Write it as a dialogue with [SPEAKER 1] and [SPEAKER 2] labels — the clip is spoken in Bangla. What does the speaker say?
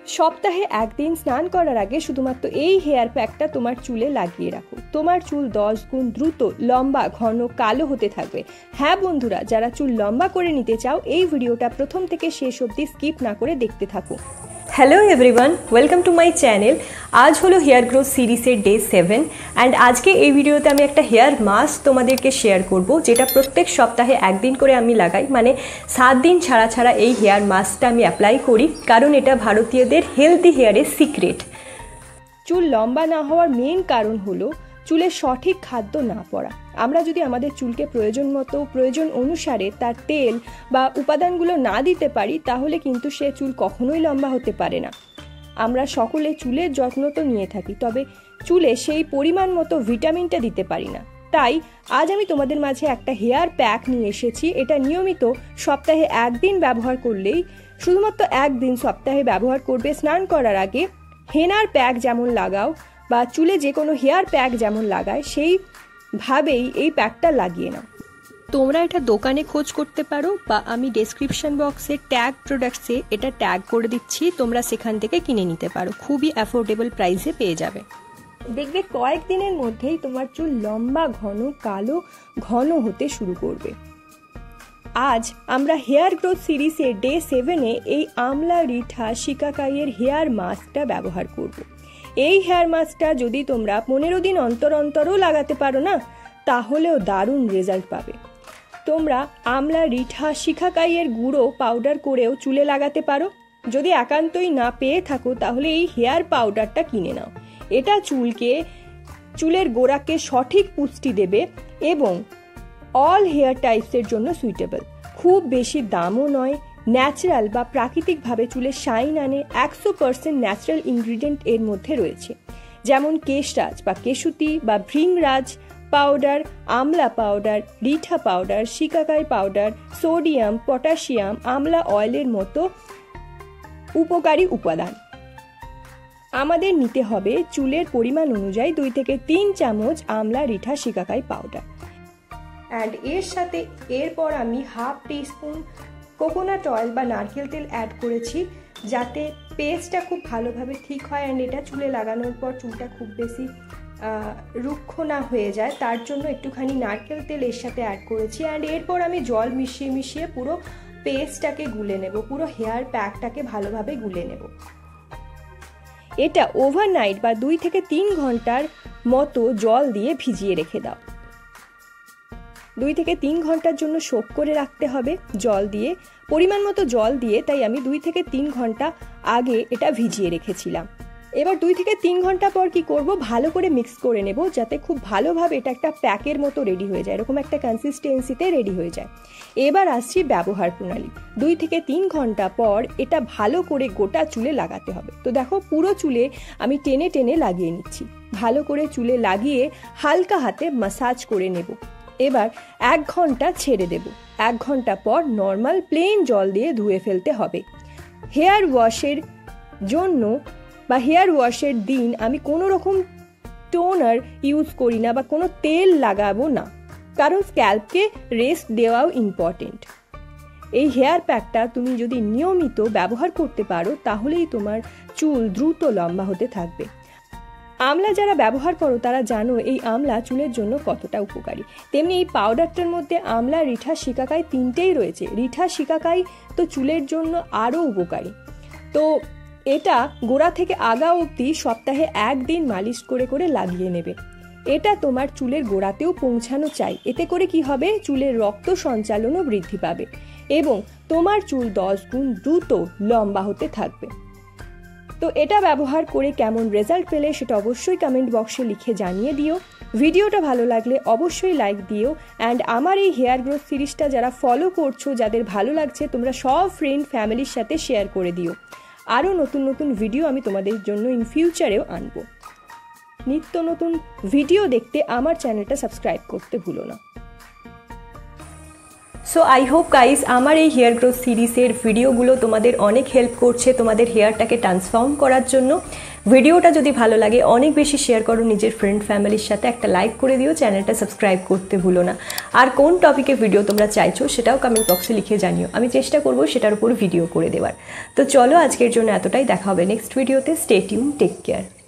[SPEAKER 1] সপ্তাহে একদিন স্নান করার আগে শুধুমাত্র এই হেয়ার প্যাকটা তোমার চুলে লাগিয়ে রাখো, তোমার চুল 10 গুণ দ্রুত লম্বা, ঘন, কালো হতে থাকবে। হ্যাঁ বন্ধুরা, যারা চুল লম্বা করে নিতে চাও এই ভিডিওটা প্রথম থেকে শেষ অবধি স্কিপ না করে দেখতে থাকো। Hello everyone, welcome to my channel. আজ হলো হেয়ার গ্রোথ সিরিজের ডে 7 অ্যান্ড আজকে এই ভিডিওতে আমি একটা হেয়ার মাস্ক তোমাদেরকে শেয়ার করব, যেটা প্রত্যেক সপ্তাহে একদিন করে আমি লাগাই, মানে 7 দিন ছাড়া ছাড়া এই হেয়ার মাস্কটা আমি অ্যাপ্লাই করি, কারণ এটা ভারতীয়দের হেলদি হেয়ারের সিক্রেট। চুল লম্বা না হওয়ার মেন কারণ হলো চুলের সঠিক খাদ্য না পড়া। আমরা যদি আমাদের চুলকে প্রয়োজন অনুসারে তার তেল বা উপাদানগুলো না দিতে পারি, তাহলে কিন্তু সে চুল কখনোই লম্বা হতে পারে না। আমরা সকলে চুলের যত্ন তো নিয়ে থাকি, তবে চুলে সেই পরিমাণ মতো ভিটামিনটা দিতে পারি না। তাই আজ আমি তোমাদের মাঝে একটা হেয়ার প্যাক নিয়ে এসেছি। এটা নিয়মিত সপ্তাহে একদিন ব্যবহার করলেই, শুধুমাত্র একদিন সপ্তাহে ব্যবহার করবে। স্নান করার আগে হেনার প্যাক যেমন লাগাও বা চুলে যে কোনো হেয়ার প্যাক যেমন লাগায়, সেইভাবেই এই প্যাকটা লাগিয়ে নাও। তোমরা এটা দোকানে খোঁজ করতে পারো বা আমি ডেসক্রিপশন বক্সে ট্যাগ প্রোডাক্টসে এটা ট্যাগ করে দিচ্ছি, তোমরা সেখান থেকে কিনে নিতে পারো। খুবই অ্যাফোর্ডেবল প্রাইসে পেয়ে যাবে। দেখবে কয়েকদিনের মধ্যেই তোমার চুল লম্বা, ঘন, কালো, ঘন হতে শুরু করবে। আজ আমরা হেয়ার গ্রোথ সিরিজের ডে 7-এ এই আমলা, রিঠা, শিকাকাইয়ের হেয়ার মাস্কটা ব্যবহার করব। এই হেয়ার মাস্কটা যদি তোমরা 15 দিন অন্তর অন্তরও লাগাতে পারো না, তাহলেও দারুণ রেজাল্ট পাবে। তোমরা আমলা, রিঠা, শিকাকাইয়ের গুঁড়ো পাউডার করেও চুলে লাগাতে পারো। যদি একান্তই না পেয়ে থাকো, তাহলে এই হেয়ার পাউডারটা কিনে নাও। এটা চুলের গোড়াকে সঠিক পুষ্টি দেবে এবং অল হেয়ার টাইপসের জন্য সুইটেবল। খুব বেশি দামও নয়, ন্যাচারাল বা প্রাকৃতিকভাবে চুলে শাইন আনে। 100% ন্যাচারাল ইনগ্রিডিয়েন্ট এর মধ্যে রয়েছে, যেমন কেশরাজ বা কেশুতি বা bhringraj powder, amla powder, reetha powder, shikakai powder, sodium, potassium, amla অয়েলের মতো উপকারী উপাদান। আমাদের নিতে হবে চুলের পরিমাণ অনুযায়ী 2 থেকে 3 চামচ আমলা, রিঠা, শিকাকাই পাউডার। অ্যান্ড এর সাথে এরপর আমি 1/2 টিস্পুন কোকোনাট অয়েল বা নারকেল তেল অ্যাড করেছি, যাতে পেস্টটা খুব ভালোভাবে ঠিক হয় অ্যান্ড এটা চুলে লাগানোর পর চুলটা খুব বেশি রুক্ষ না হয়ে যায়। তার জন্য একটুখানি নারকেল তেল এর সাথে অ্যাড করেছি। অ্যান্ড এরপর আমি জল মিশিয়ে পুরো পেস্টটাকে গুলে নেব, পুরো হেয়ার প্যাকটাকে ভালোভাবে গুলে নেব। এটা ওভারনাইট বা 2 থেকে 3 ঘন্টার মতো জল দিয়ে ভিজিয়ে রেখে দাও। 2 থেকে 3 ঘন্টার জন্য সোক করে রাখতে হবে জল দিয়ে, পরিমাণ মতো জল দিয়ে। তাই আমি 2 থেকে 3 ঘন্টা আগে এটা ভিজিয়ে রেখেছিলাম। এবার 2 থেকে 3 ঘন্টা পর কি করব, ভালো করে মিক্স করে নেব, যাতে খুব ভালোভাবে এটা একটা প্যাকের মতো রেডি হয়ে যায়, এরকম একটা কনসিস্টেন্সিতে রেডি হয়ে যায়। এবার আসছি ব্যবহার প্রণালী। 2 থেকে 3 ঘন্টা পর এটা ভালো করে গোটা চুলে লাগাতে হবে। তো দেখো, পুরো চুলে আমি টেনে টেনে লাগিয়ে নিচ্ছি। ভালো করে চুলে লাগিয়ে হালকা হাতে মাসাজ করে নেব। এবার 1 ঘন্টা ছেড়ে দেব। 1 ঘন্টা পর নর্মাল প্লেন জল দিয়ে ধুয়ে ফেলতে হবে। হেয়ার ওয়াশের জন্য বা হেয়ার ওয়াশের দিন আমি কোনো রকম টোনার ইউজ করি না বা কোনো তেল লাগাবো না, কারণ স্ক্যাল্পকে রেস্ট দেওয়াও ইম্পর্টেন্ট। এই হেয়ার প্যাকটা তুমি যদি নিয়মিত ব্যবহার করতে পারো, তাহলেই তোমার চুল দ্রুত লম্বা হতে থাকবে। আমলা যারা ব্যবহার করো তারা জানো এই আমলা চুলের জন্য কতটা উপকারী। তেমনি এই পাউডারটার মধ্যে আমলা, রিঠা, শিকাকাই 3টেই রয়েছে। রিঠা, শিকাকাই তো চুলের জন্য আরও উপকারী। তো এটা গোড়া থেকে আগা অবধি সপ্তাহে 1 দিন মালিশ করে করে লাগিয়ে নেবে। এটা তোমার চুলের গোড়াতেও পৌঁছানো চাই। এতে করে কি হবে, চুলের রক্ত সঞ্চালনও বৃদ্ধি পাবে এবং তোমার চুল 10 গুণ দ্রুত লম্বা হতে থাকবে। তো এটা ব্যবহার করে কেমন রেজাল্ট পেলে সেটা অবশ্যই কমেন্ট বক্সে লিখে জানিয়ে দিও। ভিডিওটা ভালো লাগলে অবশ্যই লাইক দিও। অ্যান্ড আমার এই হেয়ার গ্রোথ সিরিজটা যারা ফলো করছো, যাদের ভালো লাগছে, তোমরা সব ফ্রেন্ড ফ্যামিলির সাথে শেয়ার করে দিও। আরও নতুন নতুন ভিডিও আমি তোমাদের জন্য ইন ফিউচারেও আনবো। নিত্য নতুন ভিডিও দেখতে আমার চ্যানেলটা সাবস্ক্রাইব করতে ভুলো না। সো আই হোপ গাইস আমার এই হেয়ার গ্রোথ সিরিজের ভিডিওগুলো তোমাদের অনেক হেল্প করছে তোমাদের হেয়ারটাকে ট্রান্সফর্ম করার জন্য। ভিডিওটা যদি ভালো লাগে অনেক বেশি শেয়ার করো নিজের ফ্রেন্ড ফ্যামিলির সাথে, একটা লাইক করে দিও, চ্যানেলটা সাবস্ক্রাইব করতে ভুলো না। আর কোন টপিকে ভিডিও তোমরা চাইছো সেটাও কমেন্ট বক্সে লিখে জানিও, আমি চেষ্টা করবো সেটার উপর ভিডিও করে দেওয়ার। তো চলো আজকের জন্য এতটাই, দেখা হবে নেক্সট ভিডিওতে। Stay tune, take care.